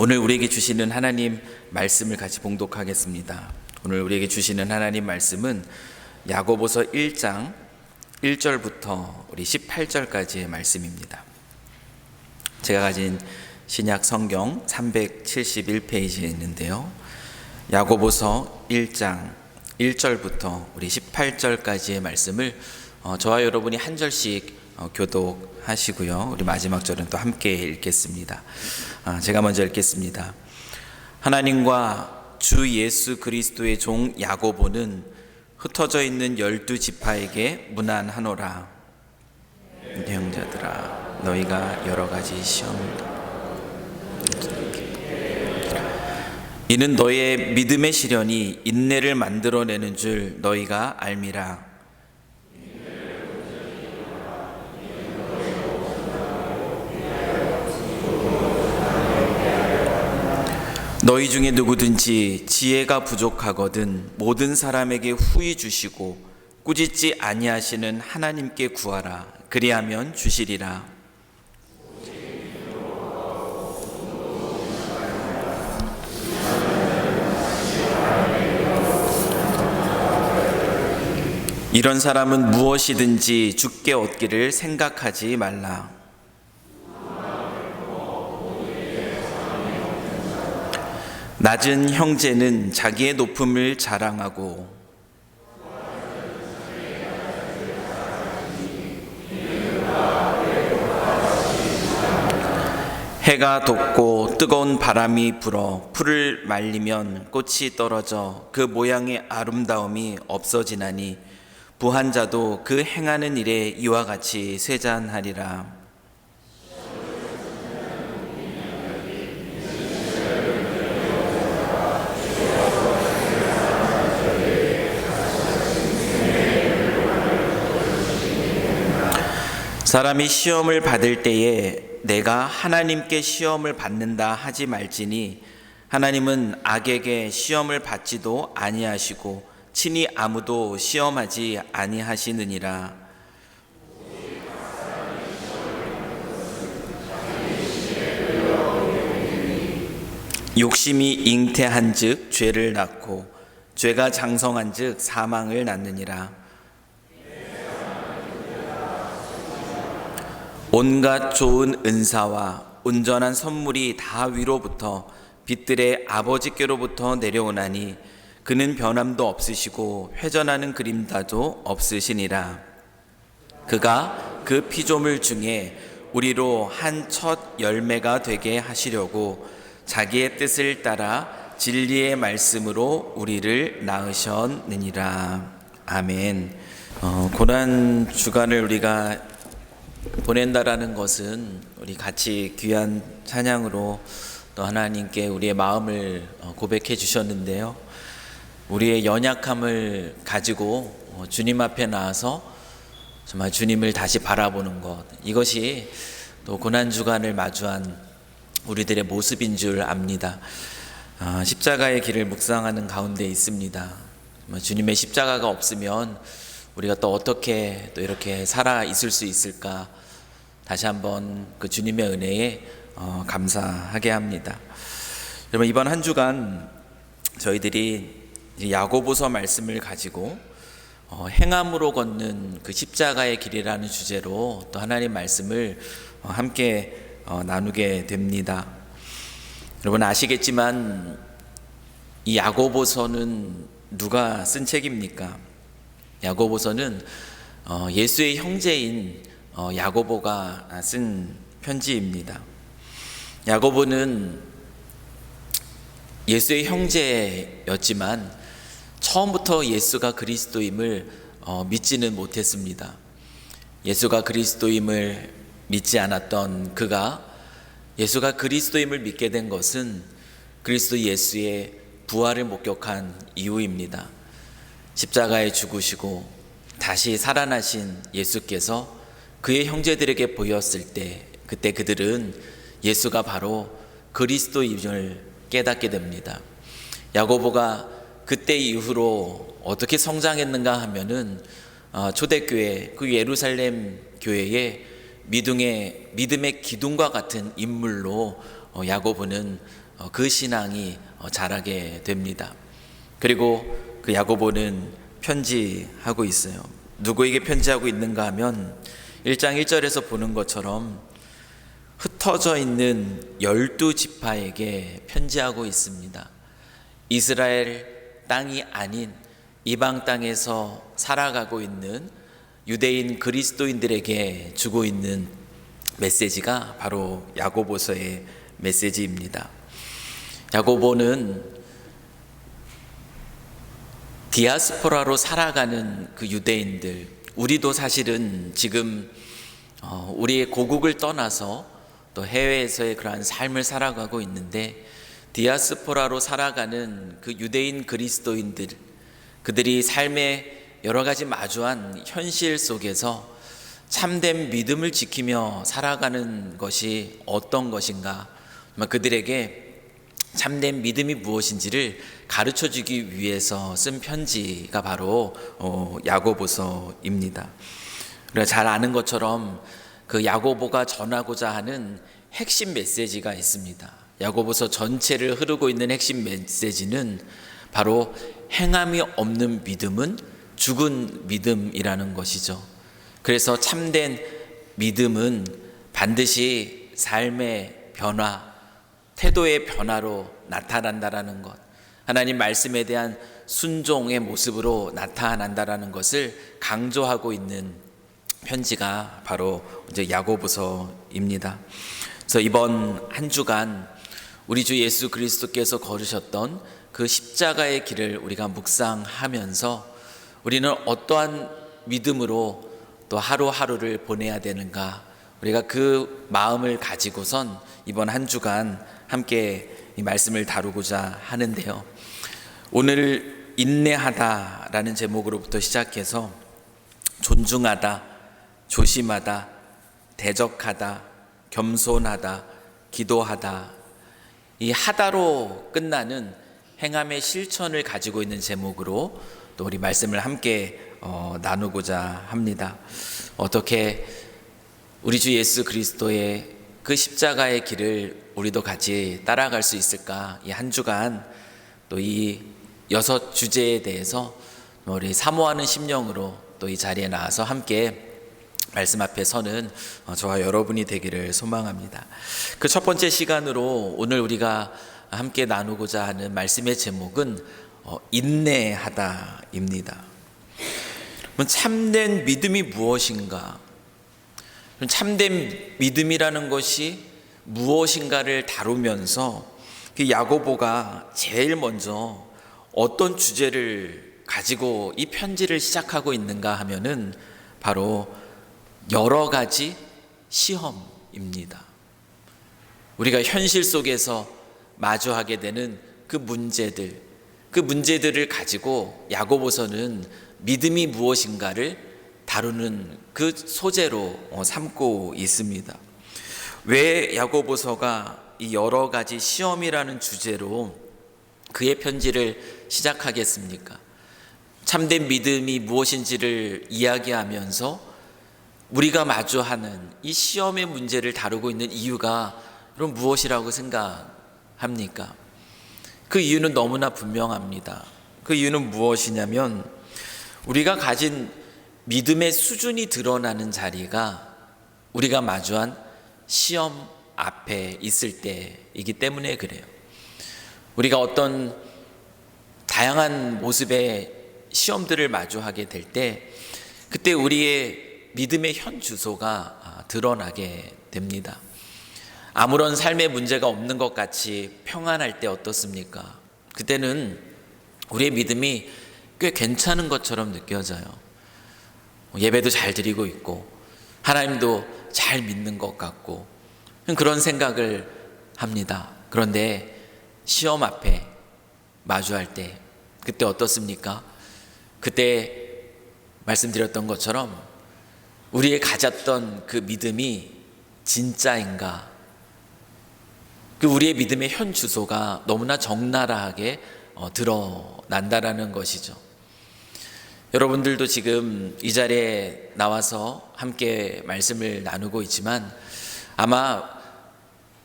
오늘 우리에게 주시는 하나님 말씀을 같이 봉독하겠습니다. 오늘 우리에게 주시는 하나님 말씀은 야고보서 1장 1절부터 우리 18절까지의 말씀입니다. 제가 가진 신약 성경 371페이지에 있는데요. 야고보서 1장 1절부터 우리 18절까지의 말씀을 저와 여러분이 한 절씩 교독하시고요. 우리 마지막 절은 또 함께 읽겠습니다. 제가 먼저 읽겠습니다. 하나님과 주 예수 그리스도의 종 야고보는 흩어져 있는 12지파에게 문안하노라. 내 형제들아, 너희가 여러 가지 시험을 이는 너희의 믿음의 시련이 인내를 만들어내는 줄 너희가 알미라. 너희 중에 누구든지 지혜가 부족하거든 모든 사람에게 후히 주시고 꾸짖지 아니하시는 하나님께 구하라. 그리하면 주시리라. 이런 사람은 무엇이든지 주께 얻기를 생각하지 말라. 낮은 형제는 자기의 높음을 자랑하고 해가 돋고 뜨거운 바람이 불어 풀을 말리면 꽃이 떨어져 그 모양의 아름다움이 없어지나니 부한 자도 그 행하는 일에 이와 같이 쇠잔하리라. 사람이 시험을 받을 때에 내가 하나님께 시험을 받는다 하지 말지니 하나님은 악에게 시험을 받지도 아니하시고 친히 아무도 시험하지 아니하시느니라. 욕심이 잉태한즉 죄를 낳고 죄가 장성한즉 사망을 낳느니라. 온갖 좋은 은사와 온전한 선물이 다 위로부터 빛들의 아버지께로부터 내려오나니 그는 변함도 없으시고 회전하는 그림자도 없으시니라. 그가 그 피조물 중에 우리로 한 첫 열매가 되게 하시려고 자기의 뜻을 따라 진리의 말씀으로 우리를 낳으셨느니라. 아멘. 고난 주간을 우리가 보낸다라는 것은 우리 같이 귀한 찬양으로 또 하나님께 우리의 마음을 고백해 주셨는데요. 우리의 연약함을 가지고 주님 앞에 나와서 정말 주님을 다시 바라보는 것, 이것이 또 고난주간을 마주한 우리들의 모습인 줄 압니다. 십자가의 길을 묵상하는 가운데 있습니다. 주님의 십자가가 없으면 우리가 또 어떻게 또 이렇게 살아 있을 수 있을까? 다시 한번 그 주님의 은혜에 감사하게 합니다. 여러분, 이번 한 주간 저희들이 야고보서 말씀을 가지고 행함으로 걷는 그 십자가의 길이라는 주제로 또 하나님 말씀을 함께 나누게 됩니다. 여러분 아시겠지만 이 야고보서는 누가 쓴 책입니까? 야고보서는 예수의 형제인 야고보가 쓴 편지입니다. 야고보는 예수의 형제였지만 처음부터 예수가 그리스도임을 믿지는 못했습니다. 예수가 그리스도임을 믿지 않았던 그가 예수가 그리스도임을 믿게 된 것은 그리스도 예수의 부활을 목격한 이후입니다. 십자가에 죽으시고 다시 살아나신 예수께서 그의 형제들에게 보였을 때 그때 그들은 예수가 바로 그리스도임을 깨닫게 됩니다. 야고보가 그때 이후로 어떻게 성장했는가 하면은 초대교회 그 예루살렘 교회에 믿음의 기둥과 같은 인물로 야고보는 그 신앙이 자라게 됩니다. 그리고 그 야고보는 편지하고 있어요. 누구에게 편지하고 있는가 하면 1장 1절에서 보는 것처럼 흩어져 있는 12지파에게 편지하고 있습니다. 이스라엘 땅이 아닌 이방 땅에서 살아가고 있는 유대인 그리스도인들에게 주고 있는 메시지가 바로 야고보서의 메시지입니다. 야고보는 디아스포라로 살아가는 그 유대인들, 우리도 사실은 지금 우리의 고국을 떠나서 또 해외에서의 그러한 삶을 살아가고 있는데, 디아스포라로 살아가는 그 유대인 그리스도인들, 그들이 삶의 여러 가지 마주한 현실 속에서 참된 믿음을 지키며 살아가는 것이 어떤 것인가, 그들에게 참된 믿음이 무엇인지를 가르쳐주기 위해서 쓴 편지가 바로 야고보서입니다. 우리가 잘 아는 것처럼 그 야고보가 전하고자 하는 핵심 메시지가 있습니다. 야고보서 전체를 흐르고 있는 핵심 메시지는 바로 행함이 없는 믿음은 죽은 믿음이라는 것이죠. 그래서 참된 믿음은 반드시 삶의 변화, 태도의 변화로 나타난다라는 것, 하나님 말씀에 대한 순종의 모습으로 나타난다라는 것을 강조하고 있는 편지가 바로 이제 야고보서입니다. 그래서 이번 한 주간 우리 주 예수 그리스도께서 걸으셨던 그 십자가의 길을 우리가 묵상하면서 우리는 어떠한 믿음으로 또 하루하루를 보내야 되는가, 우리가 그 마음을 가지고선 이번 한 주간 함께 이 말씀을 다루고자 하는데요. 오늘 인내하다라는 제목으로부터 시작해서 존중하다, 조심하다, 대적하다, 겸손하다, 기도하다, 이 하다로 끝나는 행함의 실천을 가지고 있는 제목으로 또 우리 말씀을 함께 나누고자 합니다. 어떻게 우리 주 예수 그리스도의 그 십자가의 길을 우리도 같이 따라갈 수 있을까? 이 한 주간 또 이 6 주제에 대해서 우리 사모하는 심령으로 또 이 자리에 나와서 함께 말씀 앞에 서는 저와 여러분이 되기를 소망합니다. 그 첫 번째 시간으로 오늘 우리가 함께 나누고자 하는 말씀의 제목은 인내하다입니다. 참된 믿음이 무엇인가? 참된 믿음이라는 것이 무엇인가를 다루면서 그 야고보가 제일 먼저 어떤 주제를 가지고 이 편지를 시작하고 있는가 하면은 바로 여러 가지 시험입니다. 우리가 현실 속에서 마주하게 되는 그 문제들을 가지고 야고보서는 믿음이 무엇인가를 다루는 그 소재로 삼고 있습니다. 왜 야고보서가 이 여러 가지 시험이라는 주제로 그의 편지를 시작하겠습니까? 참된 믿음이 무엇인지를 이야기하면서 우리가 마주하는 이 시험의 문제를 다루고 있는 이유가 그럼 무엇이라고 생각합니까? 그 이유는 너무나 분명합니다. 그 이유는 무엇이냐면 우리가 가진 믿음의 수준이 드러나는 자리가 우리가 마주한 시험 앞에 있을 때이기 때문에 그래요. 우리가 어떤 다양한 모습의 시험들을 마주하게 될 때 그때 우리의 믿음의 현 주소가 드러나게 됩니다. 아무런 삶의 문제가 없는 것 같이 평안할 때 어떻습니까? 그때는 우리의 믿음이 꽤 괜찮은 것처럼 느껴져요. 예배도 잘 드리고 있고 하나님도 잘 믿는 것 같고 그런 생각을 합니다. 그런데 시험 앞에 마주할 때 그때 어떻습니까? 그때 말씀드렸던 것처럼 우리의 가졌던 그 믿음이 진짜인가? 그 우리의 믿음의 현 주소가 너무나 적나라하게 드러난다라는 것이죠. 여러분들도 지금 이 자리에 나와서 함께 말씀을 나누고 있지만 아마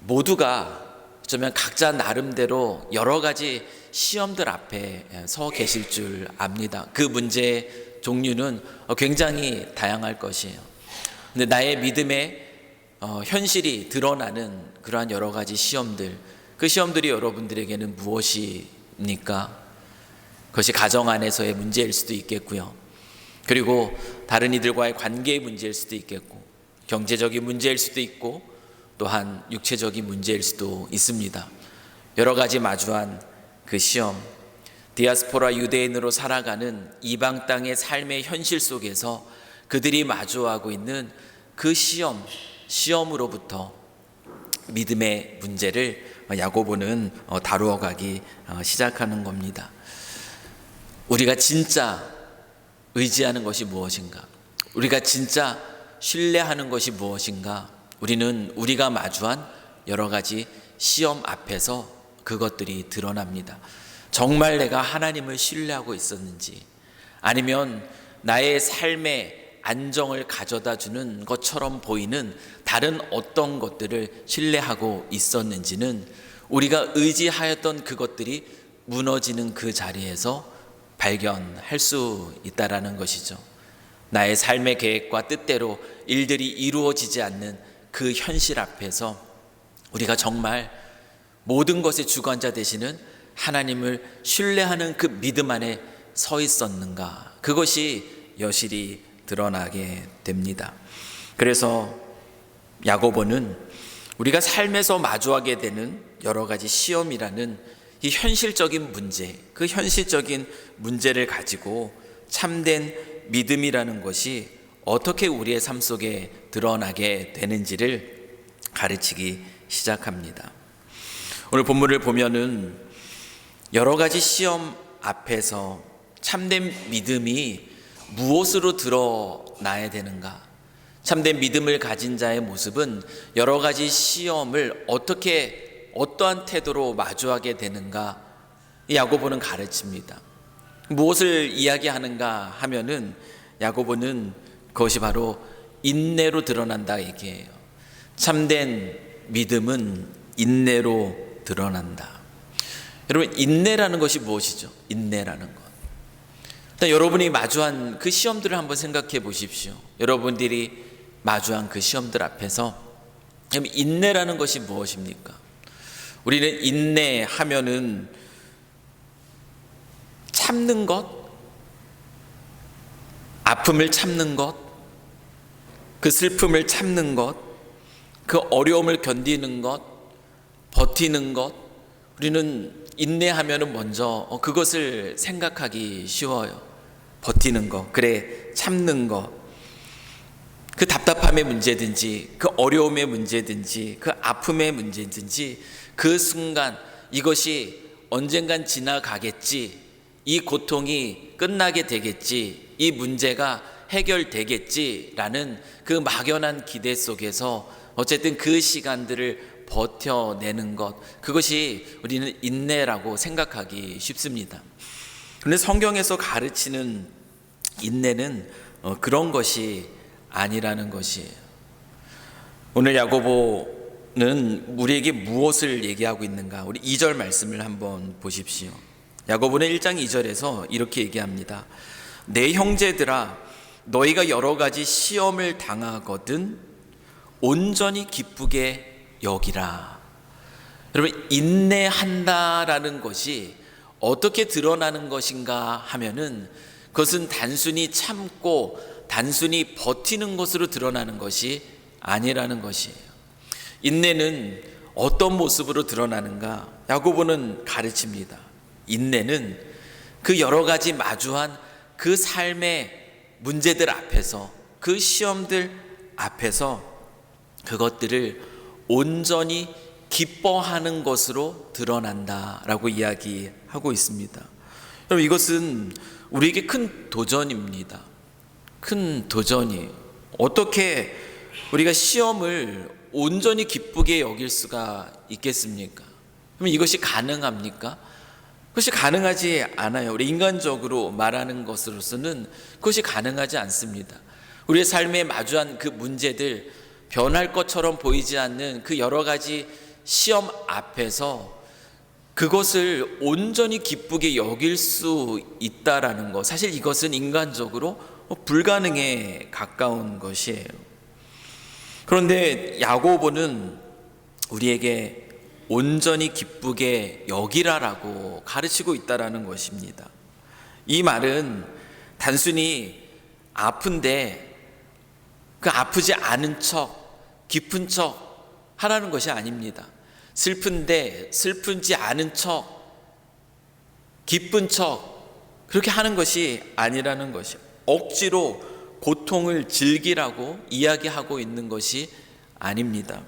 모두가 어쩌면 각자 나름대로 여러 가지 시험들 앞에 서 계실 줄 압니다. 그 문제의 종류는 굉장히 다양할 것이에요. 근데 나의 믿음의 현실이 드러나는 그러한 여러 가지 시험들, 그 시험들이 여러분들에게는 무엇입니까? 그것이 가정 안에서의 문제일 수도 있겠고요. 그리고 다른 이들과의 관계의 문제일 수도 있겠고, 경제적인 문제일 수도 있고, 또한 육체적인 문제일 수도 있습니다. 여러 가지 마주한 그 시험, 디아스포라 유대인으로 살아가는 이방 땅의 삶의 현실 속에서 그들이 마주하고 있는 그 시험으로부터 믿음의 문제를 야고보는 다루어 가기 시작하는 겁니다. 우리가 진짜 의지하는 것이 무엇인가? 우리가 진짜 신뢰하는 것이 무엇인가? 우리는 우리가 마주한 여러 가지 시험 앞에서 그것들이 드러납니다. 정말 내가 하나님을 신뢰하고 있었는지, 아니면 나의 삶의 안정을 가져다 주는 것처럼 보이는 다른 어떤 것들을 신뢰하고 있었는지는 우리가 의지하였던 그것들이 무너지는 그 자리에서 발견할 수 있다라는 것이죠. 나의 삶의 계획과 뜻대로 일들이 이루어지지 않는 그 현실 앞에서 우리가 정말 모든 것의 주관자 되시는 하나님을 신뢰하는 그 믿음 안에 서 있었는가, 그것이 여실히 드러나게 됩니다. 그래서 야고보는 우리가 삶에서 마주하게 되는 여러 가지 시험이라는 이 현실적인 문제, 그 현실적인 문제를 가지고 참된 믿음이라는 것이 어떻게 우리의 삶 속에 드러나게 되는지를 가르치기 시작합니다. 오늘 본문을 보면은 여러 가지 시험 앞에서 참된 믿음이 무엇으로 드러나야 되는가? 참된 믿음을 가진 자의 모습은 여러 가지 시험을 어떠한 태도로 마주하게 되는가? 야고보는 가르칩니다. 무엇을 이야기하는가 하면은 야고보는 그것이 바로 인내로 드러난다 얘기해요. 참된 믿음은 인내로 드러난다. 여러분, 인내라는 것이 무엇이죠? 인내라는 것. 일단 여러분이 마주한 그 시험들을 한번 생각해 보십시오. 여러분들이 마주한 그 시험들 앞에서 그럼 인내라는 것이 무엇입니까? 우리는 인내하면은 참는 것, 아픔을 참는 것, 그 슬픔을 참는 것, 그 어려움을 견디는 것, 버티는 것, 우리는 인내하면은 먼저 그것을 생각하기 쉬워요. 버티는 것, 그래, 참는 것, 그 답답함의 문제든지, 그 어려움의 문제든지, 그 아픔의 문제든지, 그 순간 이것이 언젠간 지나가겠지, 이 고통이 끝나게 되겠지, 이 문제가 해결되겠지라는 그 막연한 기대 속에서 어쨌든 그 시간들을 버텨내는 것, 그것이 우리는 인내라고 생각하기 쉽습니다. 그런데 성경에서 가르치는 인내는 그런 것이 아니라는 것이에요. 오늘 야고보는 우리에게 무엇을 얘기하고 있는가? 우리 2절 말씀을 한번 보십시오. 야고보는 1장 2절에서 이렇게 얘기합니다. 내 형제들아, 너희가 여러 가지 시험을 당하거든 온전히 기쁘게 여기라. 여러분, 인내한다라는 것이 어떻게 드러나는 것인가 하면은 그것은 단순히 참고 단순히 버티는 것으로 드러나는 것이 아니라는 것이에요. 인내는 어떤 모습으로 드러나는가? 야고보는 가르칩니다. 인내는 그 여러 가지 마주한 그 삶의 문제들 앞에서, 그 시험들 앞에서 그것들을 온전히 기뻐하는 것으로 드러난다라고 이야기하고 있습니다. 여러분, 이것은 우리에게 큰 도전입니다. 큰 도전이에요. 어떻게 우리가 시험을 온전히 기쁘게 여길 수가 있겠습니까? 그럼 이것이 가능합니까? 그것이 가능하지 않아요. 우리 인간적으로 말하는 것으로서는 그것이 가능하지 않습니다. 우리의 삶에 마주한 그 문제들, 변할 것처럼 보이지 않는 그 여러 가지 시험 앞에서 그것을 온전히 기쁘게 여길 수 있다라는 것, 사실 이것은 인간적으로 불가능에 가까운 것이에요. 그런데 야고보는 우리에게 온전히 기쁘게 여기라라고 가르치고 있다라는 것입니다. 이 말은 단순히 아픈데 그 아프지 않은 척, 기쁜 척 하라는 것이 아닙니다. 슬픈데 슬픈지 않은 척, 기쁜 척 그렇게 하는 것이 아니라는 것이요. 억지로 고통을 즐기라고 이야기하고 있는 것이 아닙니다.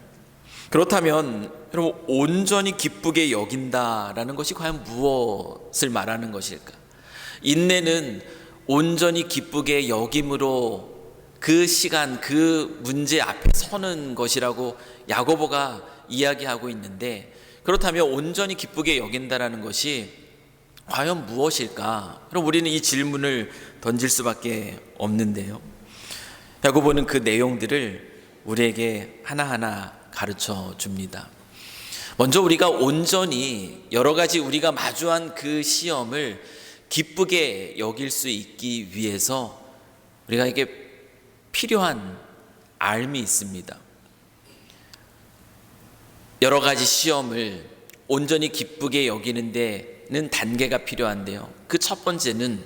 그렇다면 여러분, 온전히 기쁘게 여긴다라는 것이 과연 무엇을 말하는 것일까? 인내는 온전히 기쁘게 여김으로 그 시간, 그 문제 앞에 서는 것이라고 야고보가 이야기하고 있는데, 그렇다면 온전히 기쁘게 여긴다라는 것이 과연 무엇일까? 그럼 우리는 이 질문을 던질 수밖에 없는데요. 야고보는 그 내용들을 우리에게 하나하나 가르쳐 줍니다. 먼저 우리가 온전히 여러 가지 우리가 마주한 그 시험을 기쁘게 여길 수 있기 위해서 우리가 이게 필요한 알미 있습니다. 여러 가지 시험을 온전히 기쁘게 여기는 데는 단계가 필요한데요. 그 첫 번째는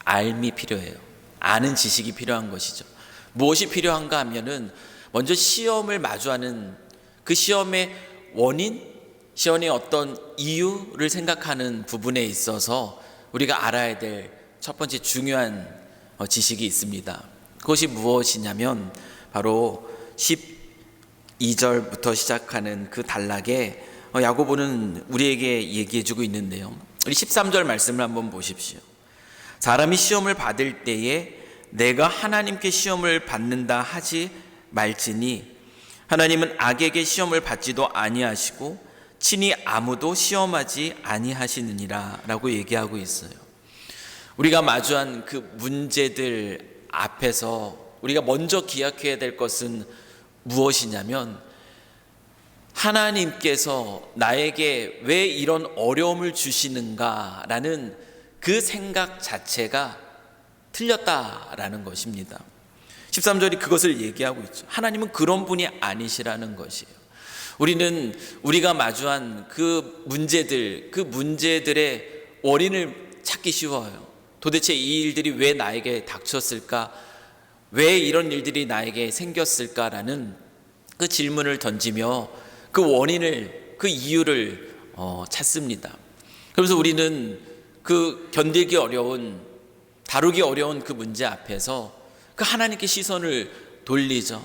알미 필요해요. 아는 지식이 필요한 것이죠. 무엇이 필요한가 하면은 먼저 시험을 마주하는 그 시험의 원인, 시험의 어떤 이유를 생각하는 부분에 있어서 우리가 알아야 될 첫 번째 중요한 지식이 있습니다. 그것이 무엇이냐면 바로 12절부터 시작하는 그 단락에 야고보는 우리에게 얘기해주고 있는데요. 우리 13절 말씀을 한번 보십시오. 사람이 시험을 받을 때에 내가 하나님께 시험을 받는다 하지 말지니 하나님은 악에게 시험을 받지도 아니하시고 친히 아무도 시험하지 아니하시느니라 라고 얘기하고 있어요. 우리가 마주한 그 문제들 앞에서 우리가 먼저 기억해야 될 것은 무엇이냐면 하나님께서 나에게 왜 이런 어려움을 주시는가라는 그 생각 자체가 틀렸다라는 것입니다. 13절이 그것을 얘기하고 있죠. 하나님은 그런 분이 아니시라는 것이에요. 우리는 우리가 마주한 그 문제들, 그 문제들의 원인을 찾기 쉬워요. 도대체 이 일들이 왜 나에게 닥쳤을까? 왜 이런 일들이 나에게 생겼을까라는 그 질문을 던지며 그 원인을, 그 이유를 찾습니다. 그래서 우리는 그 견디기 어려운, 다루기 어려운 그 문제 앞에서 그 하나님께 시선을 돌리죠.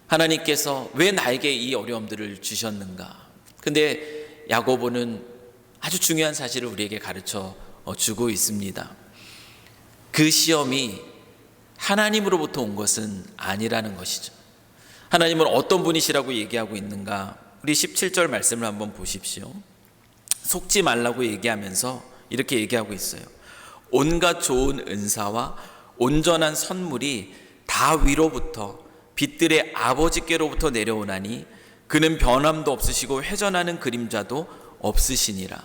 하나님께서 왜 나에게 이 어려움들을 주셨는가? 근데 야고보는 아주 중요한 사실을 우리에게 가르쳐 주고 있습니다. 그 시험이 하나님으로부터 온 것은 아니라는 것이죠. 하나님은 어떤 분이시라고 얘기하고 있는가? 우리 17절 말씀을 한번 보십시오. 속지 말라고 얘기하면서 이렇게 얘기하고 있어요. 온갖 좋은 은사와 온전한 선물이 다 위로부터 빛들의 아버지께로부터 내려오나니 그는 변함도 없으시고 회전하는 그림자도 없으시니라.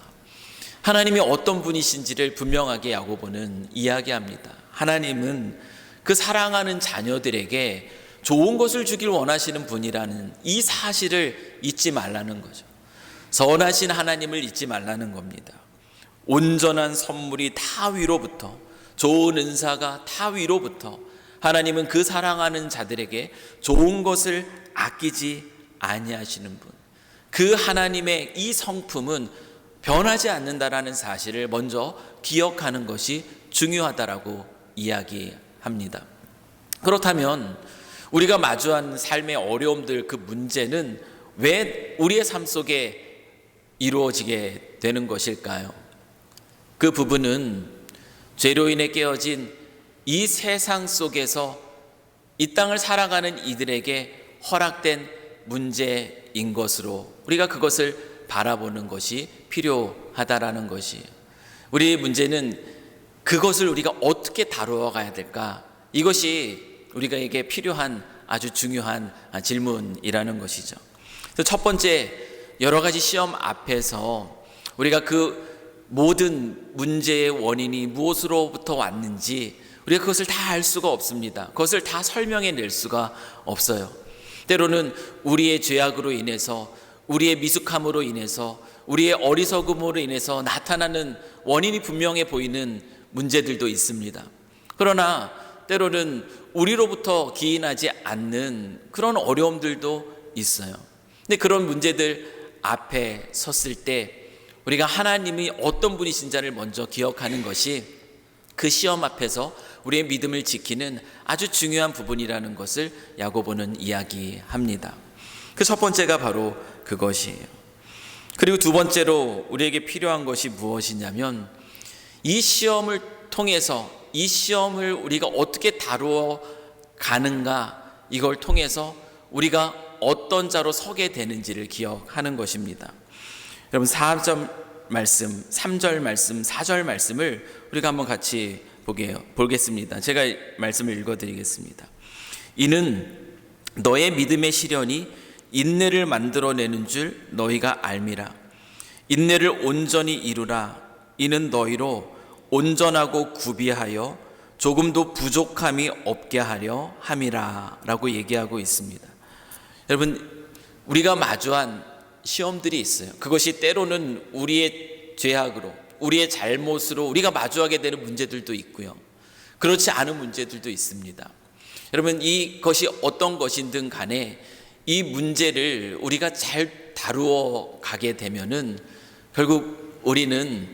하나님이 어떤 분이신지를 분명하게 야고보는 이야기합니다. 하나님은 그 사랑하는 자녀들에게 좋은 것을 주길 원하시는 분이라는 이 사실을 잊지 말라는 거죠. 선하신 하나님을 잊지 말라는 겁니다. 온전한 선물이 다 위로부터, 좋은 은사가 다 위로부터, 하나님은 그 사랑하는 자들에게 좋은 것을 아끼지 아니하시는 분, 그 하나님의 이 성품은 변하지 않는다라는 사실을 먼저 기억하는 것이 중요하다라고 이야기합니다. 그렇다면 우리가 마주한 삶의 어려움들, 그 문제는 왜 우리의 삶 속에 이루어지게 되는 것일까요? 그 부분은 죄로 인해 깨어진 이 세상 속에서 이 땅을 살아가는 이들에게 허락된 문제인 것으로 우리가 그것을 바라보는 것이 필요하다라는 것이에요. 우리의 문제는 그것을 우리가 어떻게 다루어 가야 될까? 이것이 우리에게 필요한 아주 중요한 질문이라는 것이죠. 첫 번째, 여러 가지 시험 앞에서 우리가 그 모든 문제의 원인이 무엇으로부터 왔는지 우리가 그것을 다 알 수가 없습니다. 그것을 다 설명해 낼 수가 없어요. 때로는 우리의 죄악으로 인해서, 우리의 미숙함으로 인해서, 우리의 어리석음으로 인해서 나타나는 원인이 분명해 보이는 문제들도 있습니다. 그러나 때로는 우리로부터 기인하지 않는 그런 어려움들도 있어요. 근데 그런 문제들 앞에 섰을 때 우리가 하나님이 어떤 분이신지를 먼저 기억하는 것이 그 시험 앞에서 우리의 믿음을 지키는 아주 중요한 부분이라는 것을 야고보는 이야기합니다. 그 첫 번째가 바로 그것이에요. 그리고 두 번째로 우리에게 필요한 것이 무엇이냐면, 이 시험을 통해서 이 시험을 우리가 어떻게 다루어 가는가, 이걸 통해서 우리가 어떤 자로 서게 되는지를 기억하는 것입니다. 여러분, 4절 말씀, 3절 말씀, 4절 말씀을 우리가 한번 같이 보겠습니다. 제가 말씀을 읽어드리겠습니다. 이는 너의 믿음의 시련이 인내를 만들어내는 줄 너희가 알미라. 인내를 온전히 이루라. 이는 너희로 온전하고 구비하여 조금도 부족함이 없게 하려 함이라 라고 얘기하고 있습니다. 여러분, 우리가 마주한 시험들이 있어요. 그것이 때로는 우리의 죄악으로, 우리의 잘못으로 우리가 마주하게 되는 문제들도 있고요, 그렇지 않은 문제들도 있습니다. 여러분, 이것이 어떤 것이든 간에 이 문제를 우리가 잘 다루어 가게 되면은 결국 우리는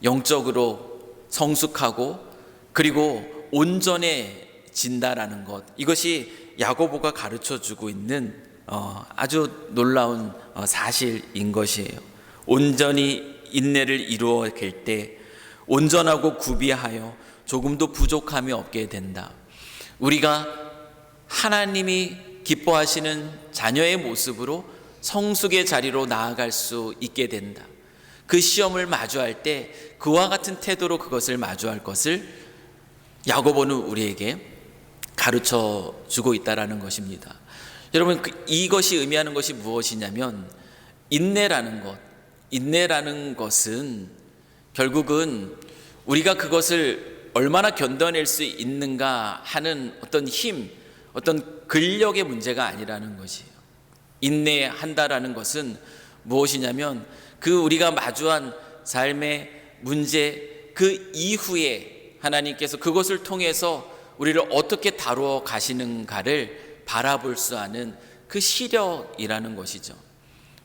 영적으로 성숙하고 그리고 온전해진다라는 것, 이것이 야고보가 가르쳐주고 있는 아주 놀라운 사실인 것이에요. 온전히 인내를 이루어 갈 때 온전하고 구비하여 조금도 부족함이 없게 된다. 우리가 하나님이 기뻐하시는 자녀의 모습으로 성숙의 자리로 나아갈 수 있게 된다. 그 시험을 마주할 때 그와 같은 태도로 그것을 마주할 것을 야고보는 우리에게 가르쳐 주고 있다라는 것입니다. 여러분, 이것이 의미하는 것이 무엇이냐면, 인내라는 것은 결국은 우리가 그것을 얼마나 견뎌낼 수 있는가 하는 어떤 힘, 어떤 근력의 문제가 아니라는 것이에요. 인내한다라는 것은 무엇이냐면, 그 우리가 마주한 삶의 문제 그 이후에 하나님께서 그것을 통해서 우리를 어떻게 다루어 가시는가를 바라볼 수 아는 그 시력이라는 것이죠.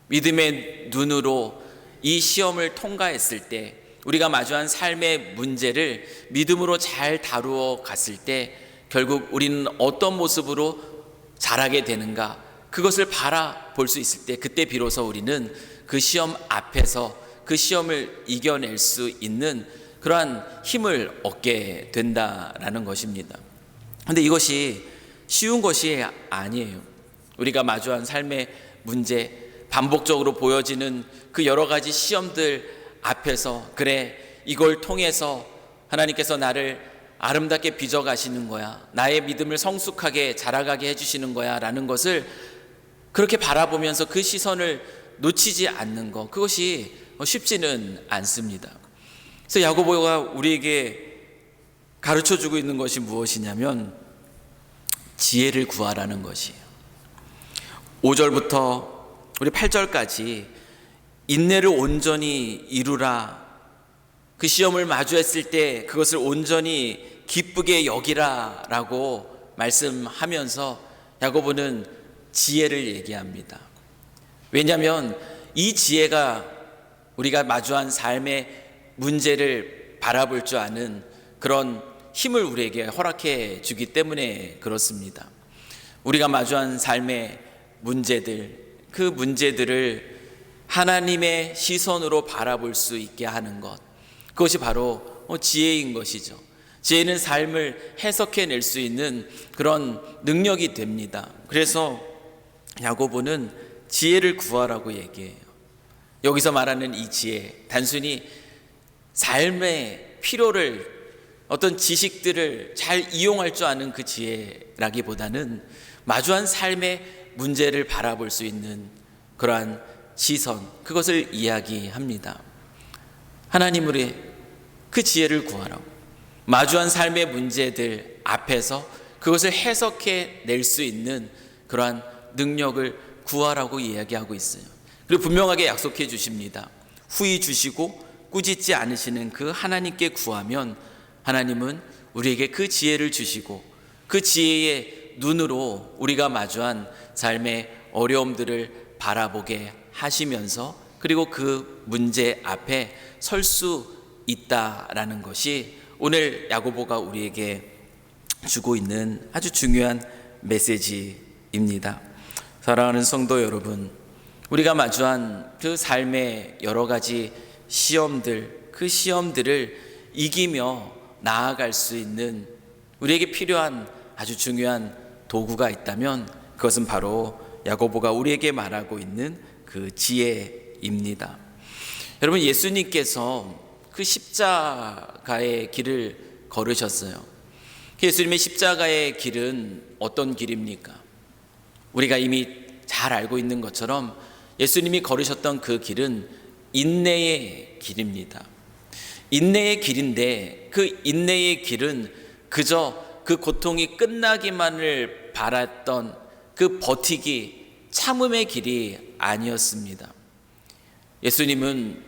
믿음의 눈으로 이 시험을 통과했을 때, 우리가 마주한 삶의 문제를 믿음으로 잘 다루어 갔을 때 결국 우리는 어떤 모습으로 자라게 되는가, 그것을 바라볼 수 있을 때, 그때 비로소 우리는 그 시험 앞에서 그 시험을 이겨낼 수 있는 그러한 힘을 얻게 된다라는 것입니다. 그런데 이것이 쉬운 것이 아니에요. 우리가 마주한 삶의 문제, 반복적으로 보여지는 그 여러 가지 시험들 앞에서, 그래, 이걸 통해서 하나님께서 나를 아름답게 빚어가시는 거야, 나의 믿음을 성숙하게 자라가게 해주시는 거야 라는 것을 그렇게 바라보면서 그 시선을 놓치지 않는 것, 그것이 쉽지는 않습니다. 그래서 야고보가 우리에게 가르쳐주고 있는 것이 무엇이냐면, 지혜를 구하라는 것이에요. 5절부터 우리 8절까지 인내를 온전히 이루라, 그 시험을 마주했을 때 그것을 온전히 기쁘게 여기라 라고 말씀하면서 야고보는 지혜를 얘기합니다. 왜냐하면 이 지혜가 우리가 마주한 삶의 문제를 바라볼 줄 아는 그런 힘을 우리에게 허락해 주기 때문에 그렇습니다. 우리가 마주한 삶의 문제들, 그 문제들을 하나님의 시선으로 바라볼 수 있게 하는 것, 그것이 바로 지혜인 것이죠. 지혜는 삶을 해석해낼 수 있는 그런 능력이 됩니다. 그래서 야고보는 지혜를 구하라고 얘기해요. 여기서 말하는 이 지혜, 단순히 삶의 필요를, 어떤 지식들을 잘 이용할 줄 아는 그 지혜라기보다는 마주한 삶의 문제를 바라볼 수 있는 그러한 시선, 그것을 이야기합니다. 하나님으로 그 지혜를 구하라고, 마주한 삶의 문제들 앞에서 그것을 해석해 낼 수 있는 그러한 능력을 구하라고 이야기하고 있어요. 그리고 분명하게 약속해 주십니다. 후히 주시고 꾸짖지 않으시는 그 하나님께 구하면 하나님은 우리에게 그 지혜를 주시고 그 지혜의 눈으로 우리가 마주한 삶의 어려움들을 바라보게 하시면서 그리고 그 문제 앞에 설 수 있다라는 것이 오늘 야고보가 우리에게 주고 있는 아주 중요한 메시지입니다. 사랑하는 성도 여러분, 우리가 마주한 그 삶의 여러 가지 시험들, 그 시험들을 이기며 나아갈 수 있는 우리에게 필요한 아주 중요한 도구가 있다면 그것은 바로 야고보가 우리에게 말하고 있는 그 지혜입니다. 여러분, 예수님께서 그 십자가의 길을 걸으셨어요. 예수님의 십자가의 길은 어떤 길입니까? 우리가 이미 잘 알고 있는 것처럼 예수님이 걸으셨던 그 길은 인내의 길입니다. 인내의 길인데 그 인내의 길은 그저 그 고통이 끝나기만을 바랐던 그 버티기, 참음의 길이 아니었습니다. 예수님은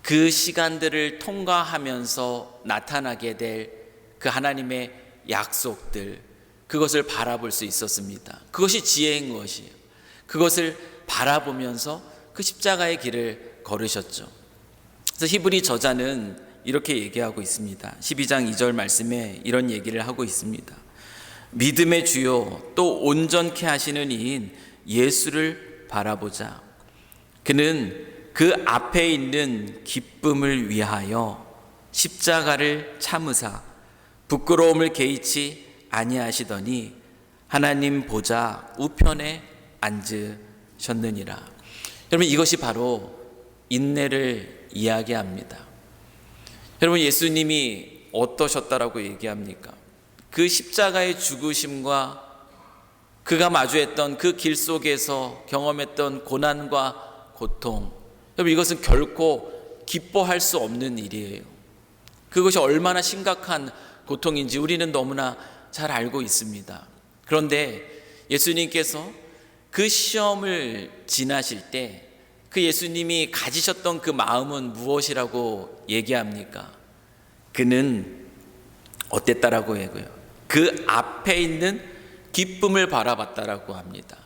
그 시간들을 통과하면서 나타나게 될 그 하나님의 약속들, 그것을 바라볼 수 있었습니다. 그것이 지혜인 것이에요. 그것을 바라보면서 그 십자가의 길을 걸으셨죠. 그래서 히브리 저자는 이렇게 얘기하고 있습니다. 12장 2절 말씀에 이런 얘기를 하고 있습니다. 믿음의 주요 또 온전케 하시는 이인 예수를 바라보자. 그는 그 앞에 있는 기쁨을 위하여 십자가를 참으사 부끄러움을 개의치 아니하시더니 하나님 보좌 우편에 앉으셨느니라. 여러분, 이것이 바로 인내를 이야기합니다. 여러분, 예수님이 어떠셨다라고 얘기합니까? 그 십자가의 죽으심과 그가 마주했던 그 길 속에서 경험했던 고난과 고통, 여러분, 이것은 결코 기뻐할 수 없는 일이에요. 그것이 얼마나 심각한 고통인지 우리는 너무나 잘 알고 있습니다. 그런데 예수님께서 그 시험을 지나실 때 그 예수님이 가지셨던 그 마음은 무엇이라고 얘기합니까? 그는 어땠다라고 해고요? 그 앞에 있는 기쁨을 바라봤다라고 합니다.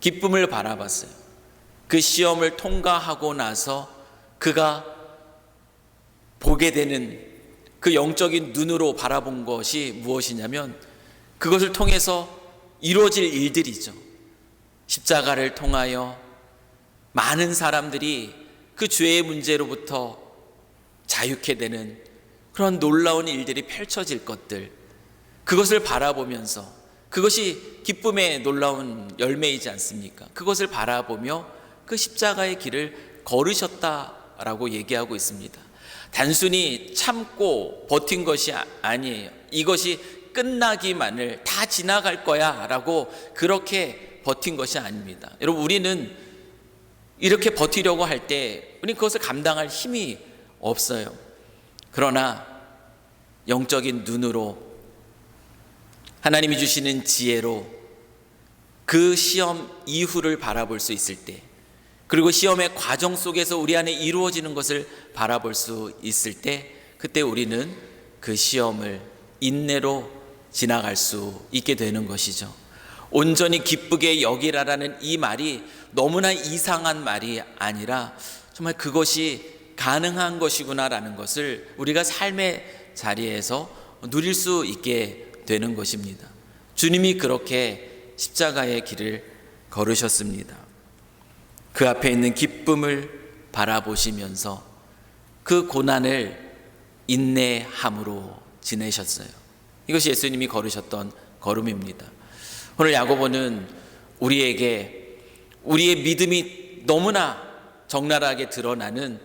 기쁨을 바라봤어요. 그 시험을 통과하고 나서 그가 보게 되는 그 영적인 눈으로 바라본 것이 무엇이냐면 그것을 통해서 이루어질 일들이죠. 십자가를 통하여 많은 사람들이 그 죄의 문제로부터 자유케 되는 그런 놀라운 일들이 펼쳐질 것들, 그것을 바라보면서 그것이 기쁨의 놀라운 열매이지 않습니까? 그것을 바라보며 그 십자가의 길을 걸으셨다라고 얘기하고 있습니다. 단순히 참고 버틴 것이 아니에요. 이것이 끝나기만을 다 지나갈 거야 라고 그렇게 버틴 것이 아닙니다. 여러분, 우리는 이렇게 버티려고 할 때 우리는 그것을 감당할 힘이 없어요. 그러나 영적인 눈으로 하나님이 주시는 지혜로 그 시험 이후를 바라볼 수 있을 때, 그리고 시험의 과정 속에서 우리 안에 이루어지는 것을 바라볼 수 있을 때, 그때 우리는 그 시험을 인내로 지나갈 수 있게 되는 것이죠. 온전히 기쁘게 여기라라는 이 말이 너무나 이상한 말이 아니라 정말 그것이 가능한 것이구나라는 것을 우리가 삶의 자리에서 누릴 수 있게 되는 것입니다. 주님이 그렇게 십자가의 길을 걸으셨습니다. 그 앞에 있는 기쁨을 바라보시면서 그 고난을 인내함으로 지내셨어요. 이것이 예수님이 걸으셨던 걸음입니다. 오늘 야고보는 우리에게 우리의 믿음이 너무나 적나라하게 드러나는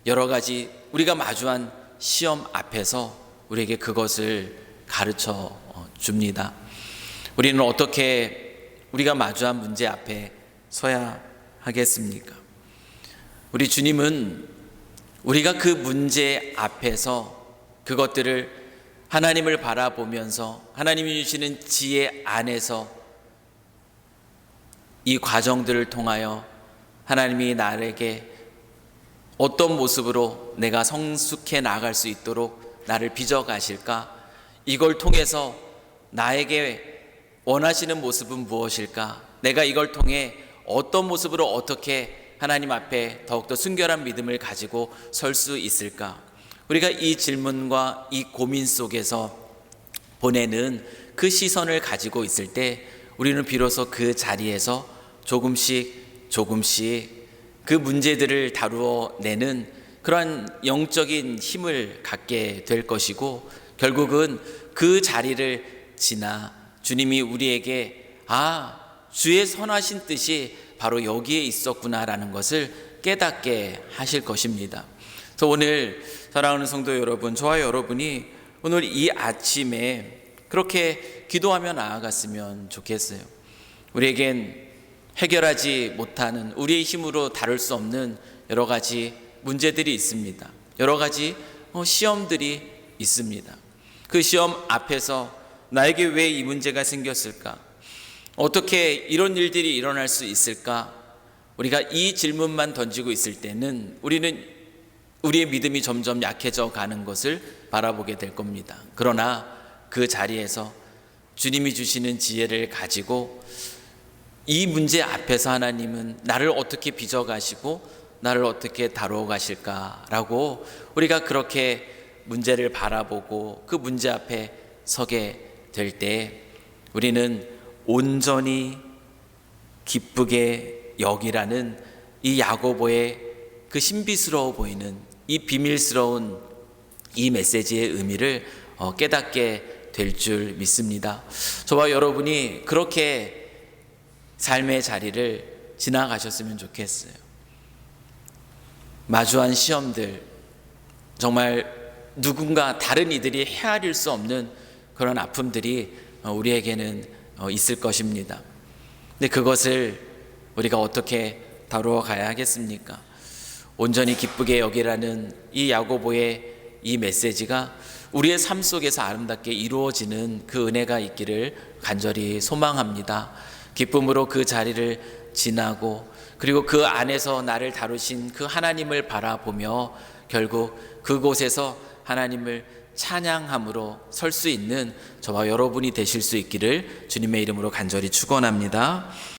여러 가지 우리가 마주한 시험 앞에서 우리에게 그것을 가르쳐 줍니다. 우리는 어떻게 우리가 마주한 문제 앞에 서야 하겠습니까? 우리 주님은 우리가 그 문제 앞에서 그것들을 하나님을 바라보면서 하나님이 주시는 지혜 안에서 이 과정들을 통하여 하나님이 나에게 어떤 모습으로 내가 성숙해 나아갈 수 있도록 나를 빚어가실까? 이걸 통해서 나에게 원하시는 모습은 무엇일까? 내가 이걸 통해 어떤 모습으로 어떻게 하나님 앞에 더욱더 순결한 믿음을 가지고 설 수 있을까? 우리가 이 질문과 이 고민 속에서 보내는 그 시선을 가지고 있을 때 우리는 비로소 그 자리에서 조금씩 그 문제들을 다루어 내는 그러한 영적인 힘을 갖게 될 것이고, 결국은 그 자리를 지나 주님이 우리에게 주의 선하신 뜻이 바로 여기에 있었구나라는 것을 깨닫게 하실 것입니다. 그래서 오늘 사랑하는 성도 여러분, 저와 여러분이 오늘 이 아침에 그렇게 기도하며 나아갔으면 좋겠어요. 우리에겐 해결하지 못하는, 우리의 힘으로 다룰 수 없는 여러 가지 문제들이 있습니다. 여러 가지 시험들이 있습니다. 그 시험 앞에서 나에게 왜 이 문제가 생겼을까? 어떻게 이런 일들이 일어날 수 있을까? 우리가 이 질문만 던지고 있을 때는 우리는 우리의 믿음이 점점 약해져 가는 것을 바라보게 될 겁니다. 그러나 그 자리에서 주님이 주시는 지혜를 가지고 이 문제 앞에서 하나님은 나를 어떻게 빚어가시고 나를 어떻게 다루어 가실까라고 우리가 그렇게 문제를 바라보고 그 문제 앞에 서게 될 때 우리는 온전히 기쁘게 여기라는 이 야고보의 그 신비스러워 보이는 이 비밀스러운 이 메시지의 의미를 깨닫게 될 줄 믿습니다. 저와 여러분이 그렇게 삶의 자리를 지나가셨으면 좋겠어요. 마주한 시험들, 정말 누군가 다른 이들이 헤아릴 수 없는 그런 아픔들이 우리에게는 있을 것입니다. 근데 그것을 우리가 어떻게 다루어 가야 하겠습니까? 온전히 기쁘게 여기라는 이 야고보의 이 메시지가 우리의 삶 속에서 아름답게 이루어지는 그 은혜가 있기를 간절히 소망합니다. 기쁨으로 그 자리를 지나고, 그리고 그 안에서 나를 다루신 그 하나님을 바라보며 결국 그곳에서 하나님을 찬양함으로 설 수 있는 저와 여러분이 되실 수 있기를 주님의 이름으로 간절히 축원합니다.